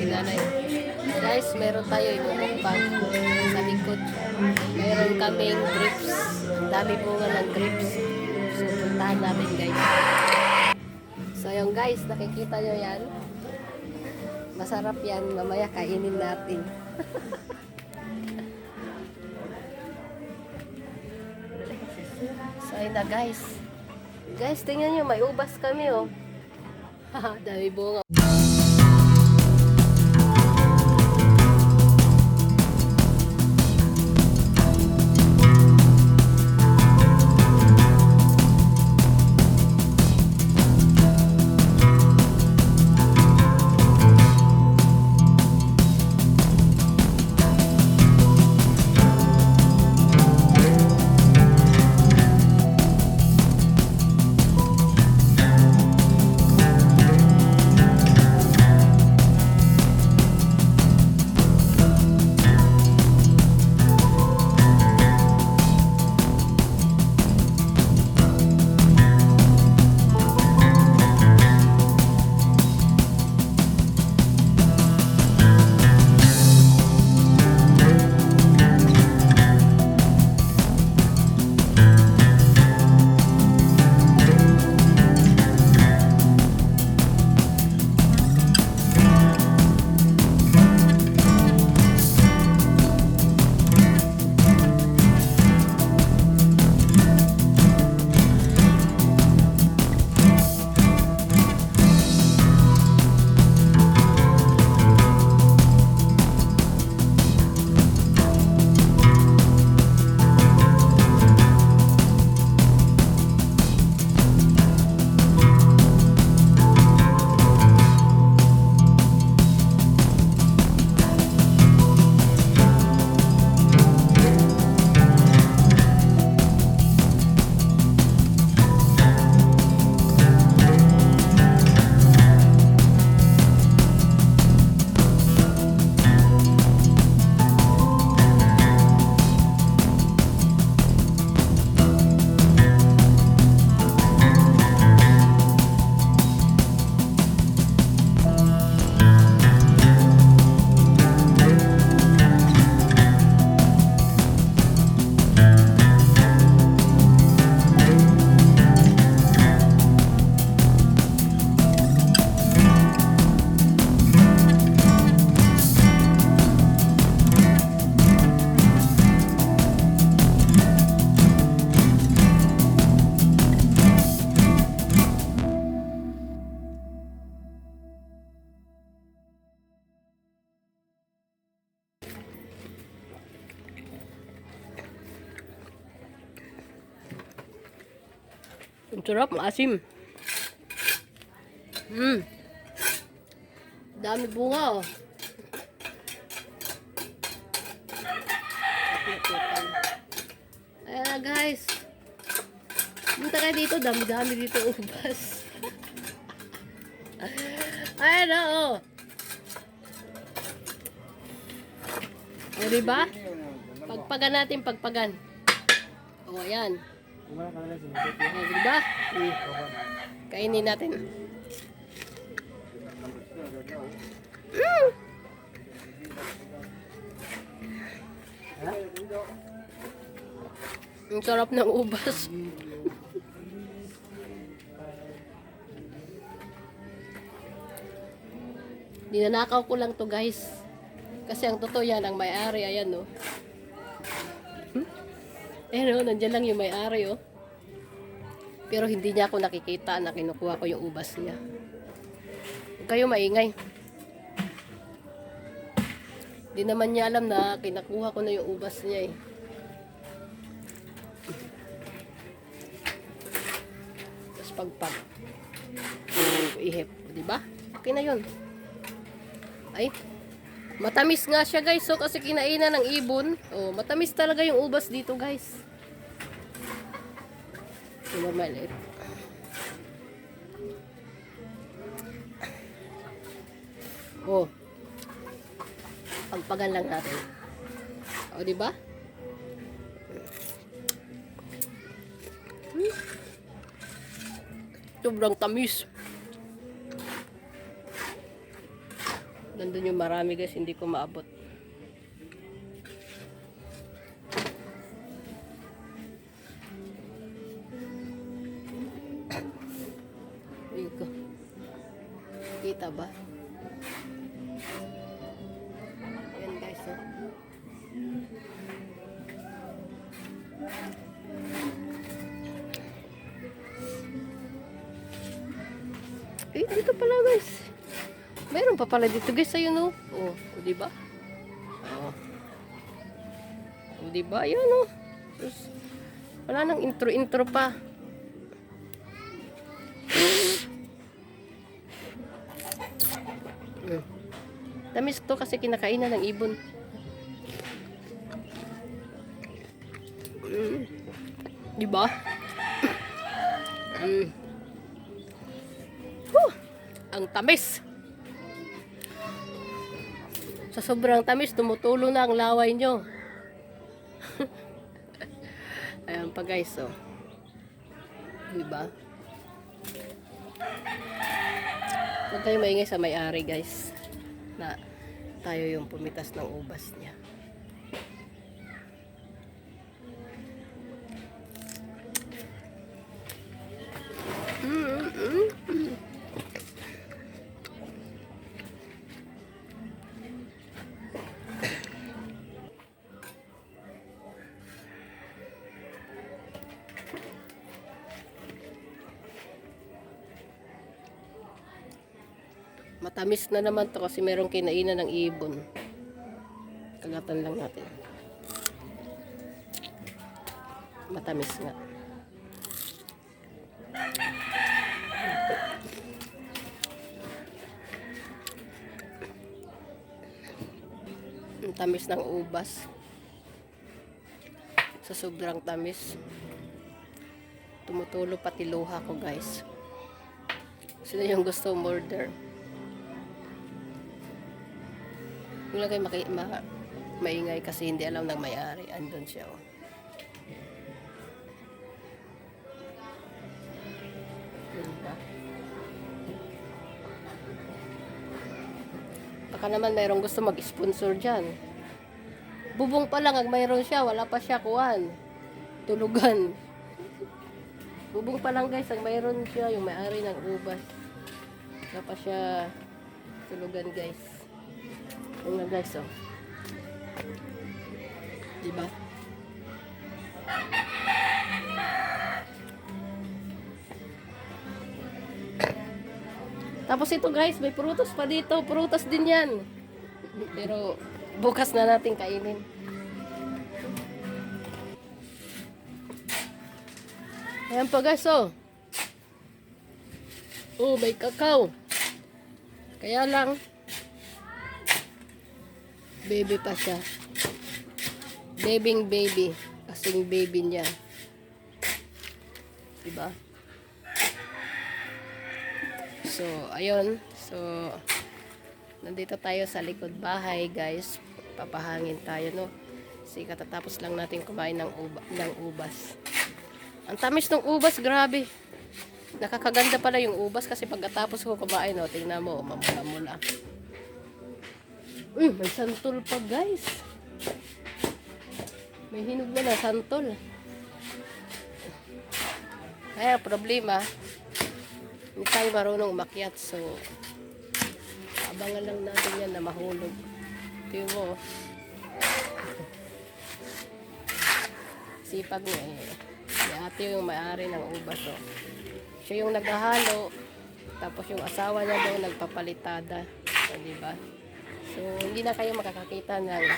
si nanay. Guys, meron tayo imumukbang sa likod. Meron kaming grapes. Ang dami bunga ng grapes. So, puntahan namin guys. So, yung guys, nakikita nyo yan. Masarap yan. Mamaya kainin natin. So, ayun na guys. Guys, tingnan nyo, may ubas kami oh. Dami bunga. Ang sarap, maasim. Dami bunga oh. Ayan na guys. Punta kayo dito, dami-dami dito ubas. Ayan na oh. O diba? Pagpagan natin, pagpagan. O ayan. O diba? Kainin natin. Ang sarap ng ubas. Dinanakaw ko lang to guys. Kasi ang totoo yan, ang may-ari. Ayan oh. Ayan oh, nandiyan lang yung may-ari oh. Pero hindi niya ako nakikita na kinukuha ko yung ubas niya. Huwag kayo maingay. Di naman niya alam na kinakuha ko na yung ubas niya eh. Tapos pagpag. Ihip. Diba? Okay na yun. Ay. Matamis nga siya guys. So kasi kinainan ng ibon. Oh, matamis talaga yung ubas dito guys. Normal eh. Oh. Pagpagan lang natin. O, di ba? Sobrang tamis. Nandun yung marami guys, hindi ko maabot. Iko. Kita ba? Ayan guys, oh. Eh, dito pala guys. Meron pa pala dito guys, ayun oh. Oh, di ba? Oh. Oh, di ba? Ayun oh. Sus. Wala nang intro pa. Tamis to kasi kinakainan ng ibon. Di ba? Ang tamis. Sa sobrang tamis, tumutulo na ang laway nyo. Ayan pa guys, oh. Diba? Huwag tayo maingay sa may-ari guys. Na tayo yung pumitas ng ubas niya. Matamis na naman to kasi merong kinainan ng ibon. Kagatan lang natin. Matamis nga. Ang tamis ng ubas. Sa sobrang tamis. Tumutulo pati luha ko guys. Sino yung gusto murder? Wala kayo maingay kasi hindi alam ng may-ari. Andun siya, oh. Diba? Baka naman mayroong gusto mag-sponsor dyan. Bubong pa lang ang mayroon siya. Wala pa siya kuwan. Tulugan. Bubong pa lang guys ang mayroon siya. Yung may-ari ng ubas. Wala pa siya tulugan guys. Yung nga guys, oh. Diba? Tapos ito guys, may prutas pa dito. Prutas din yan. Pero bukas na natin kainin. Ayan pa guys, oh. Oh, may kakao. Kaya lang baby pa siya. Baby. Kasing baby niya. Diba? So, ayun. So, nandito tayo sa likod bahay, guys. Papahangin tayo, no? Kasi katatapos lang natin kumain ng ubas. Ang tamis ng ubas, grabe. Nakakaganda pala yung ubas kasi pagkatapos ko kumain, no? Tingnan mo, mamula-mula. Uy, may santol pa guys. May hinog na santol. Kaya problema, hindi tayo marunong umakyat. So, abangan lang natin yan na mahulog. Tingnan mo. Sipag mo eh. Si ate yung may-ari ng ubas. Oh. Siya yung naghahalo. Tapos yung asawa niya daw nagpapalitada. So, diba? So, hindi na kayo makakakita ng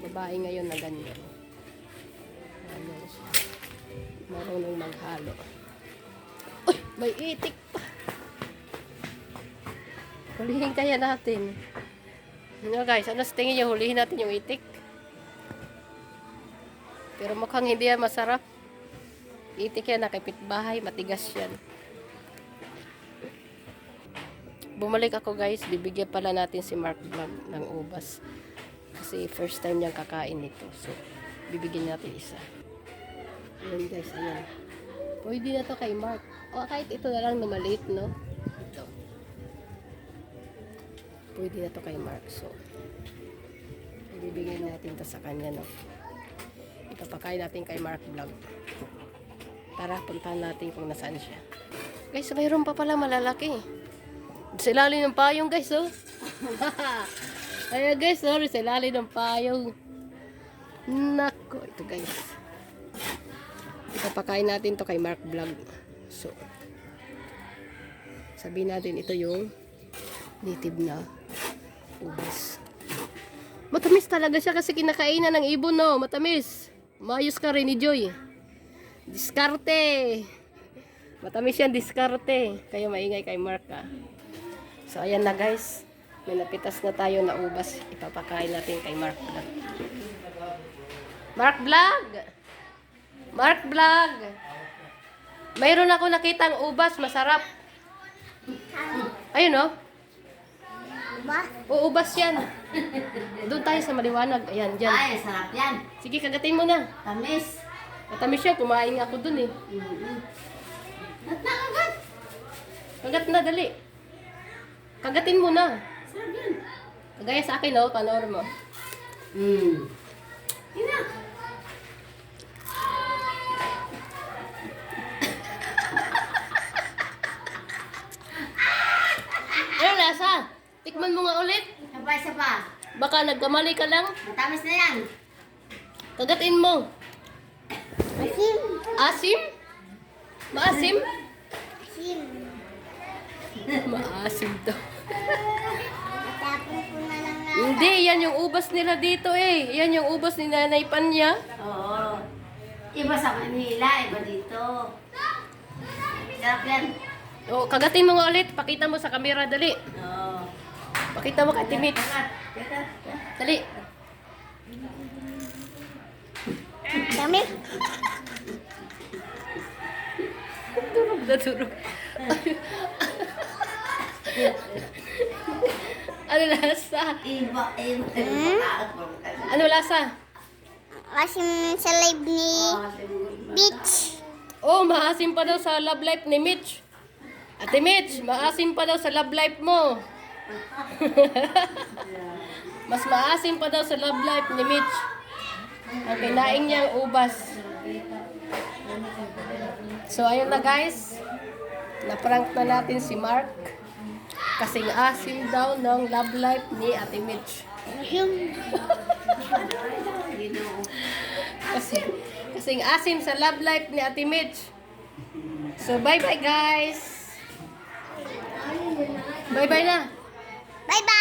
babae ngayon na ganyan. Ano siya? Marunong maghalo. Uy! May itik pa! Hulihin kaya natin. Ano guys, ano sa tingin niyo? Hulihin natin yung itik. Pero mukhang hindi yan masarap. Itik yan, nakipit bahay, matigas yan. Bumalik ako guys, bibigyan pala natin si Mark Vlog ng ubas. Kasi first time niyang kakain nito. So, bibigyan natin isa. Ayan guys, ayan. Pwede na to kay Mark. O kahit ito na lang na maliit, no? Ito. pwede na to kay Mark. So, ibibigay natin to sa kanya, no? Ipapakain natin kay Mark Vlog. Tara, puntahan natin kung nasaan siya. Guys, mayroon pa pala malalaki. Sa ilalim ng payong, guys, oh. Ayan, guys, sorry, sa ilalim ng payong. Nako, ito, guys. Ipapakain natin to kay Mark Vlog. So, sabihin natin ito yung native na ubas. Matamis talaga siya kasi kinakainan ng ibon, no? Matamis. Mayos ka rin ni Joy. Diskarte. Matamis yan, diskarte. Kaya maingay kay Mark, ha? So, ayan na, guys. May napitas na tayo na ubas. Ipapakain natin kay Mark Vlog. Mark Vlog! Mark Vlog! Mayroon ako nakitang ubas, masarap. Ayun, oh. Ubas? O, ubas yan. Doon tayo sa maliwanag. Ayan, dyan. Ay, sarap yan. Sige, kagatin mo na. Tamis. Matamis siya, kumain nga ako dun eh. At nakagat. Kagat na, dali. Kagatin mo na. Sarap yan. Kagaya sa akin, oh, panoorin mo. Yun na. Ano lasa? Tikman mo nga ulit. Isa pa. Baka nagkamali ka lang. Matamis na yan. Kagatin mo. Asim. Asim? Maasim? Asim. Maasim daw. Matapon ko na lang na. Hindi, yan yung ubas nila dito eh. Yan yung ubas ni Nanay Panya. Oo. Iba sa Manila, iba dito. Sarap yan. O, kagatin mo nga ulit. Pakita mo sa camera, dali. Oo. Pakita mo kay Timit. Dali. Kami? Durog na durog. Ano lasa? Iba. Ano lasa? Asim sa live ni Beach. Oh, maasim pa daw sa love life ni Mitch. Ate Mitch, maasim pa daw sa love life mo. Mas maasim pa daw sa love life ni Mitch. Ang kinain niyang ubas. So, ayun na guys. Naprank na natin si Mark. Kasing asim daw ng love life ni Ate Mitch. Kasing asim sa love life ni Ate Mitch. So, bye-bye guys. Bye-bye na. Bye-bye!